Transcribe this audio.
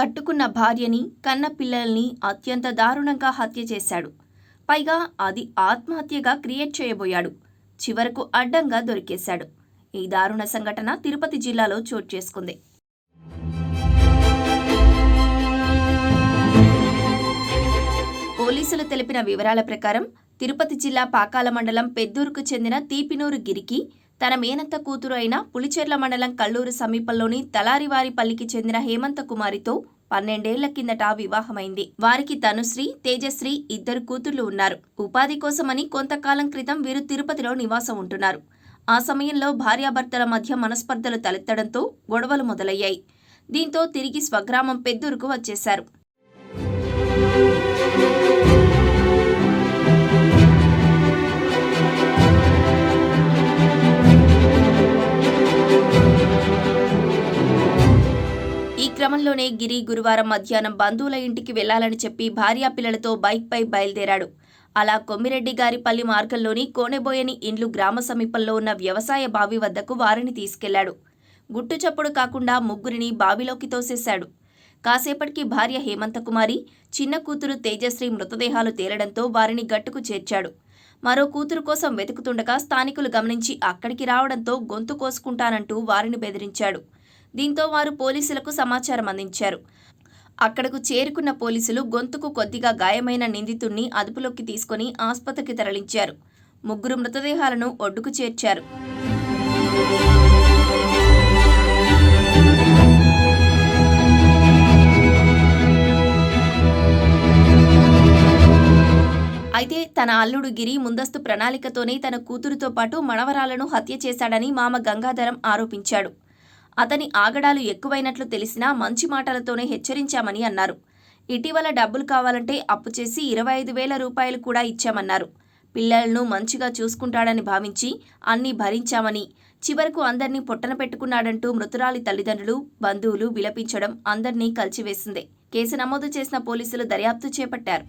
కట్టుకున్న భార్యని, కన్న పిల్లల్ని అత్యంత దారుణంగా హత్య చేశాడు. పైగా అది ఆత్మహత్యగా క్రియేట్ చేయబోయాడు. చివరకు అడ్డంగా దొరికేశాడు. ఈ దారుణ సంఘటన తిరుపతి జిల్లాలో చోటు చేసుకుంది. పోలీసులు తెలిపిన వివరాల ప్రకారం తిరుపతి జిల్లా పాకాల మండలం పెద్దూరుకు చెందిన తీపినూరు గిరికి తన మేనత్త కూతురు అయిన పులిచెర్ల మండలం కల్లూరు సమీపంలోని తలారివారిపల్లికి చెందిన హేమంత కుమారితో 12 ఏళ్ల కిందట వివాహమైంది. వారికి తనుశ్రీ, తేజశ్రీ ఇద్దరు కూతుళ్లు ఉన్నారు. ఉపాధి కోసమని కొంతకాలం క్రితం వీరు తిరుపతిలో నివాసం ఉంటున్నారు. ఆ సమయంలో భార్యాభర్తల మధ్య మనస్పర్ధలు తలెత్తడంతో గొడవలు మొదలయ్యాయి. దీంతో తిరిగి స్వగ్రామం పెద్దూరుకు వచ్చేశారు. ఈ క్రమంలోనే గిరి గురువారం మధ్యాహ్నం బంధువుల ఇంటికి వెళ్లాలని చెప్పి భార్యా పిల్లలతో బైక్పై బయలుదేరాడు. అలా కొమ్మిరెడ్డి గారిపల్లి మార్గంలోని కోనెబోయని ఇండ్లు గ్రామ సమీపంలో ఉన్న వ్యవసాయ బావి వద్దకు వారిని తీసుకెళ్లాడు. గుట్టుచప్పుడు కాకుండా ముగ్గురిని బావిలోకి తోసేశాడు. కాసేపటికి భార్య హేమంతకుమారి, చిన్న కూతురు తేజశ్రీ మృతదేహాలు తేలడంతో వారిని గట్టుకు చేర్చాడు. మరో కూతురు కోసం వెతుకుతుండగా స్థానికులు గమనించి అక్కడికి రావడంతో గొంతు కోసుకుంటానంటూ వారిని బెదిరించాడు. దీంతో వారు పోలీసులకు సమాచారం అందించారు. అక్కడకు చేరుకున్న పోలీసులు గొంతుకు కొద్దిగా గాయమైన నిందితుణ్ణి అదుపులోకి తీసుకుని ఆస్పత్రికి తరలించారు. ముగ్గురు మృతదేహాలను ఒడ్డుకు చేర్చారు. అయితే తన అల్లుడు గిరి ముందస్తు ప్రణాళికతోనే తన కూతురుతో పాటు మనవరాలను హత్య చేశాడని మామ గంగాధరం ఆరోపించాడు. అతని ఆగడాలు ఎక్కువైనట్లు తెలిసినా మంచి మాటలతోనే హెచ్చరించామని అన్నారు. ఇటీవల డబ్బులు కావాలంటే అప్పు చేసి 25,000 రూపాయలు కూడా ఇచ్చామన్నారు. పిల్లలను మంచిగా చూసుకుంటాడని భావించి అన్నీ భరించామని, చివరకు అందర్నీ పొట్టన పెట్టుకున్నాడంటూ మృతురాలి తల్లిదండ్రులు, బంధువులు విలపించడం అందర్నీ కలిచివేసింది. కేసు నమోదు చేసిన పోలీసులు దర్యాప్తు చేపట్టారు.